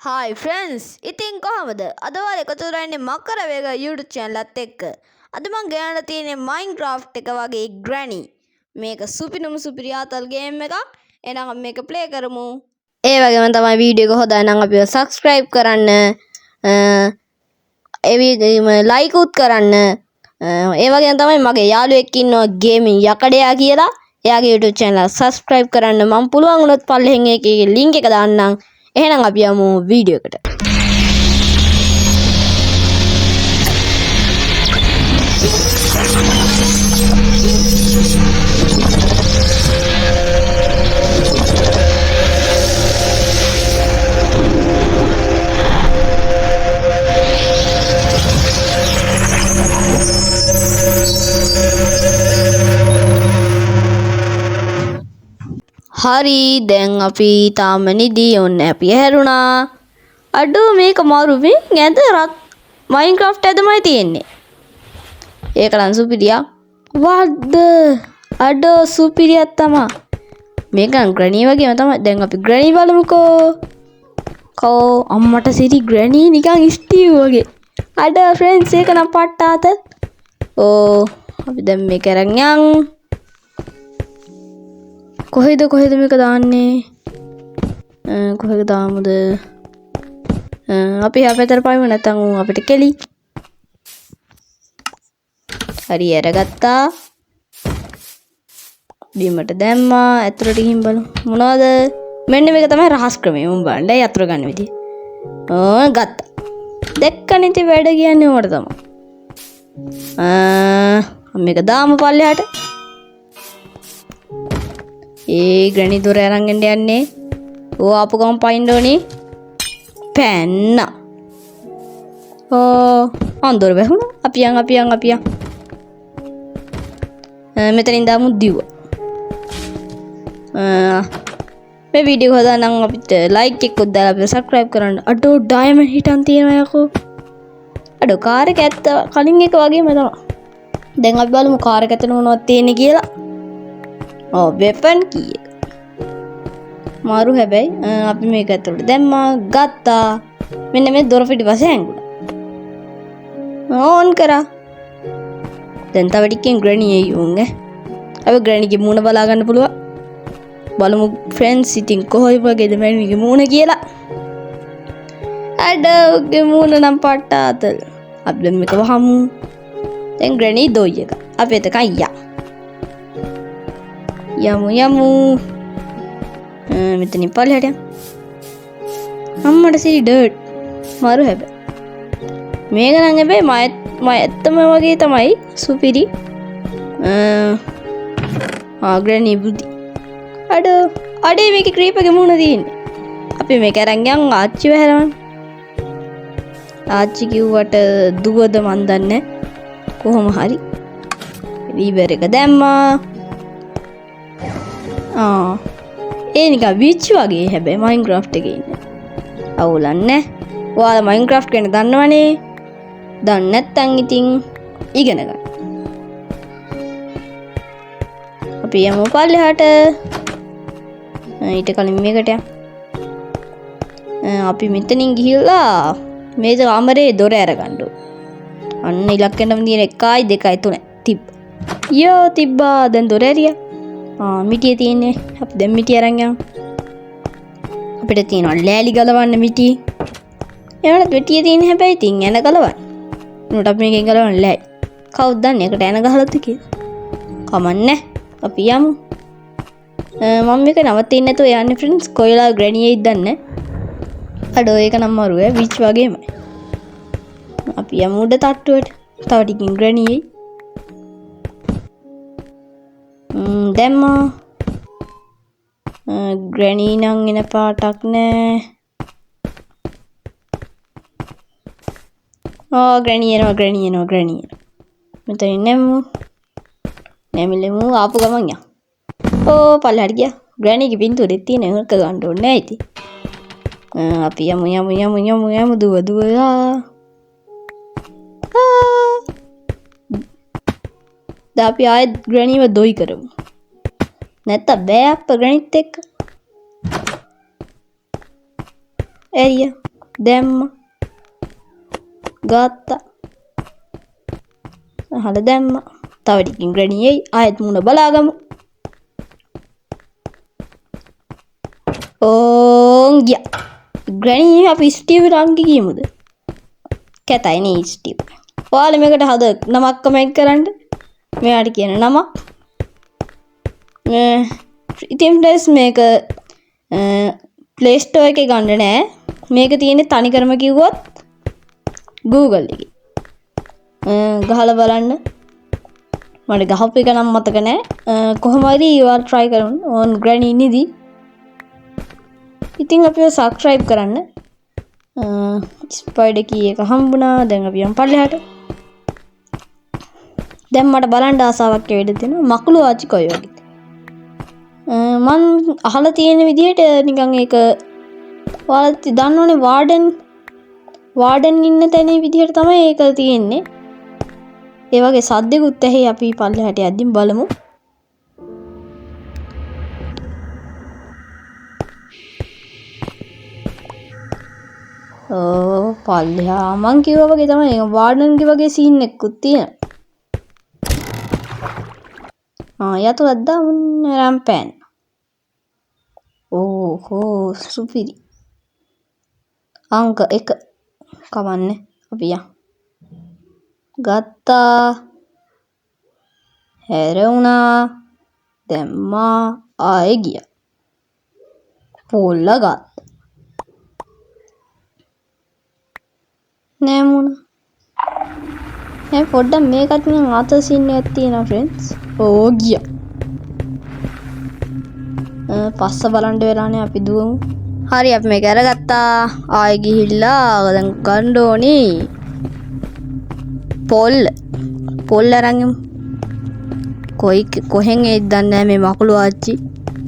Hi friends! ඉතින් කොහමද? අද ඔයාලා එකතු වෙලා ඉන්නේ මකර වේග YouTube channel එකත් එක්ක. අද මම ගෙනල්ලා තියෙන්නේ Minecraft එක වගේ Granny. මේක සුපිරිම සුපිරි ආතල් ගේම් එකක්. එහෙනම් අපි මේක play කරමු. ඒ වගේම තමයි වීඩියෝ එක හොඳයි නම් අපිව subscribe කරන්න. ඒ වගේම like උත් කරන්න. ඒ වගේම තමයි මගේ යාළුවෙක් ඉන්නවා gaming යකඩයා කියලා. එයාගේ YouTube channel එක subscribe කරන්න. මම පුළුවන් වුණොත් පල්ලෙහෙන් ඒකේ link එක දාන්නම්. එහෙනම් අපි යමු වීඩියෝ එකට. හරි දැන් අපි තාම නිදි ඔන්න අපි හැරුණා. අඩෝ මේක මාරුවේ ඇඳ රත් Minecraft ඇදමයි තියෙන්නේ. ඒක නම් සුපිරියා. වද්ද අඩෝ සුපිරියක් තමයි. මේක නම් Granny වගේම තමයි. දැන් අපි Granny බලමුකෝ. කෝ අම්මට සිරි Granny නිකන් ස්ටීව් වගේ. අඩෝ friends ඒක නම් පට්ටාත. ඕ අපි දැන් මේක අරන් යන්. කොහෙද මේක දාන්නේ? කොහෙද දාමුද? අපි හැපතර පයිමු නැත්නම් අපිට කෙලි. හරි අරගත්තා. බීමට දැම්මා. ඇතුළට ගිහින් බලමු. මොනවද? මෙන්න මේක තමයි රහස් ක්‍රමය. උඹ බලන්න යතුරු ගන්න විදිය. ගත්තා. දැක්කනේ ඉතින් වැඩ කියන්නේ උඹට තමයි. මේක දාමු පල්ලෙහාට. Granny දොර අරන් යන්නේ. ඕ ආපු ගමන් පයින්න ඕනේ. පැන්න. අන්දොර වැහුණා. අපි යන්. මෙතනින් දාමු දිව. මේ වීඩියෝ හදා නම් අපිට like එකක් දාලා අපිට subscribe කරන්න. අඩෝ diamond හිටන් තියෙනවා යකෝ. අඩෝ කාර් එක ඇත්ත කලින් එක වගේම තමයි. දැන් අපි බලමු කාර් එක ඇතුළේ මොනවද තියෙන්නේ කියලා. වෙපන් කී එක මාරු හැබැයි අපි මේක ඇතුළට දැම්මා ගත්තා. මෙන්න මේ දොර පිටිපස්සේ හැංගුණා. ඕන් කරා. දැන් තව ටිකකින් Granny එයි උන් අපි Granny ගේ මූණ බලා ගන්න පුළුවන්. බලමු friends ඉතින් කොහොයි වගේද Granny ගේ මූණ කියලා. අඩෝගේ මූණ නම් පට්ටාතල්. අපි දැන් මේක වහමු. දැන් Granny දොයි එක අපි එතකන් යමු. මෙතනින් පල්ලෙහාට යමු. අම්මට සිරි ඩර්ට් මාරු හැබැයි. මේක නම් හැබැයි මම ඇත්තම වගේ තමයි සුපිරි. Granny බුද්ධි. අඩේ මේකේ ක්‍රීපර්ගේ මුණ තියෙන්නේ. අපි මේක අරන් යන් ආච්චිව හැරවන්න. ආච්චි කිව්වට දුවද මන් දන්නේ. කොහොම හරි. රීවර් එක දැම්මා. ඒ නිකන් විච් වගේ හැබැයි Minecraft එකේ ඉන්නේ. අවුලක් නැහැ. ඔයාලා Minecraft ගැන දන්නවනේ. දන්නේ නැත්නම් ඉතින් ඉගෙන ගන්න. අපි යමු පල්ලෙහාට. ඊට කලින් මේකට යමු. අපි මෙතනින් ගිහිල්ලා මේ කාමරේ දොර අරගන්න ඕන. අන්න ඉලක්කෙන්ම තියෙන 1 2 3 තිබ්බ. තිබ්බා. දැන් දොර ඇරියා. මිටිය තියෙන්නේ. අපි දැන් මිටිය අරන් යමු. අපිට තියෙනවා ලෑලි ගලවන්න මිටිය. එවනත් වෙටිය තියෙන හැබැයි තින් එන ගලවන්න. උනට අපි මේකෙන් ගලවන්න ලෑලි. කවුද දන්නේ ඒකට එන ගහලාද කියලා? කමන්නේ. අපි යමු. මම මේක නවතින්න නැතුව යන්නේ friends. කොයිලා Granny එයිද දන්නේ. අඩෝ ඒක නම් මරුවේ විච් වගේමයි. අපි යමු උඩ තට්ටුවට. තව ටිකින් Granny එයි. දැම්මා. Granny නම් එන පාටක් නෑ. Granny එනවා. මෙතනින් නැමිලෙමු ආපු ගමන් යන්න. පල්ලෙහාට ගියා. Granny ගේ පින්තූරෙත් තියෙන එක ගන්න ඕනේ නෑ ඉතින්. අපි යමු දුව. දැන් අපි ආයෙත් Grannyව දොයි කරමු. නැත්තම් බෑ අප්ප Grannyත් එක්ක. එරියා දැම්ම. ගත්තා. අහල දැම්ම. තව ටිකකින් ග්‍රැනි එයි. ආයෙත් මුණ බලාගමු. ඕන් ගියා. ග්‍රැනි අපි ස්ටීව් රංගි ගියමුද? කැතයි නේ ස්ටීව්. ඔයාලා මේකට හද නමක් කමෙන්ට් කරන්න. මෙයාට කියන නම. ඉතින් ෆ්‍රෙන්ඩ්ස් මේක Play Store එකේ ගන්න නෑ. මේක තියෙන්නේ තනිකරම කිව්වොත් Google එකේ. ගහලා බලන්න. මට ගහපු එක නම් මතක නෑ. කොහොම හරි ඔයාලා try කරන්න. ඕන් ග්‍රැනි ඉන්නේදී. ඉතින් අපිව subscribe කරන්න. ස්පයිඩර් කී එක හම්බුණා. දැන් අපි යමු පල්ලෙහාට. දැන් මට බලන්න ආසාවක් වෙන්න තියෙනවා. මකුළු ආච්චි කොයි වගේද? මං අහලා තියෙන විදිහට නිකන් ඒක ඔයාලා දන්නවනේ වාඩන් ඉන්න තැන විදිහට තමයි ඒක තියෙන්නේ. ඒ වගේ සද්දෙකුත් ඇහි අපි පල්ලෙහාට යද්දිම බලමු. පල්ලෙහා මං කිව්වා වගේ තමයි වාඩන්ගේ වගේ සීන් එකකුත් තියෙනවා. යතුලක් දාමුන්න රම්පෑන්. ඕහෝ සුපිරි. අංක 1 කවන්නේ අපි යන්. ගත්තා. හැරුණා. දැම්මා ආයෙ ගියා. පොල්ල ගත්තා. නෑමුණ. මේ පොඩ්ඩක් මේකත් නිකන් ආත සීන් එකක් තියෙනවා ෆ්‍රෙන්ඩ්ස්. ඕ ගියා. පස්ස බලන්න වෙලානේ අපි දුවමු. හරි අපි මේක අරගත්තා. ආයෙ ගිහිල්ලා දැන් ගන්න ඕනේ. පොල් අරන් යමු. කොහෙන් එයිද දන්නේ නැහැ මේ මකුළු ආච්චි.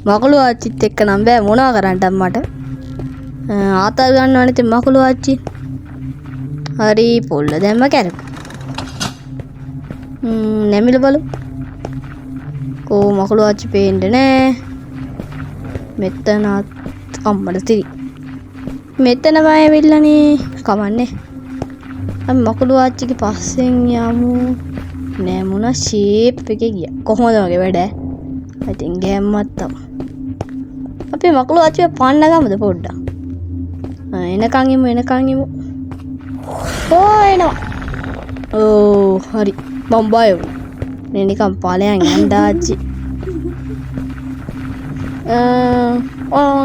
මකුළු ආච්චිත් එක්ක නම් බෑ මොනවා කරන්නද මට. ආතල් ගන්නවනේ ඉතින් මකුළු ආච්චි. හරි පොල්ල දැම්ම කැරපු. නැමිල බලමු. මකුළු ආච්චි පේන්නේ නැහැ. මෙතනත් අම්මට තිරි. මෙතනම ඇවිල්ලානේ. කමන්නේ. අපි මකුළු ආච්චිගේ පස්සෙන් යමු. නෑ මොන ෂේප් එකේ ගියා. කොහොමද වගේ වැඩ? ඉතින් ගෑම්මත් තමයි. අපි මකුළු ආච්චිව පන්න ගමද පොඩ්ඩක්. එනකන් ඉමු. එනවා. හරි. මම බය වුණා. මේ නිකන් ඵලයන් යන්න ආච්චි.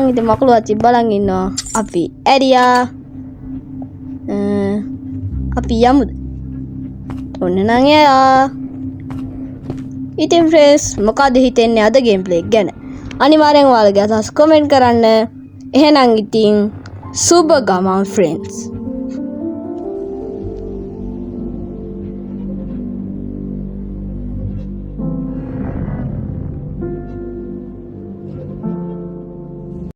ඉතින් මකුළු ආච්චි බලන් ඉන්නවා. අපි ඇරියා. අපි යමුද? ඔන්න නම් එයා. ඉතින් ෆ්‍රෙන්ඩ්ස් මොකද හිතෙන්නේ අද ගේම් ප්ලේ එක ගැන? අනිවාර්යෙන් ඔයාලගේ අදහස් කමෙන්ට් කරන්න. එහෙනම් ඉතින් සුබ ගමන් ෆ්‍රෙන්ඩ්ස්.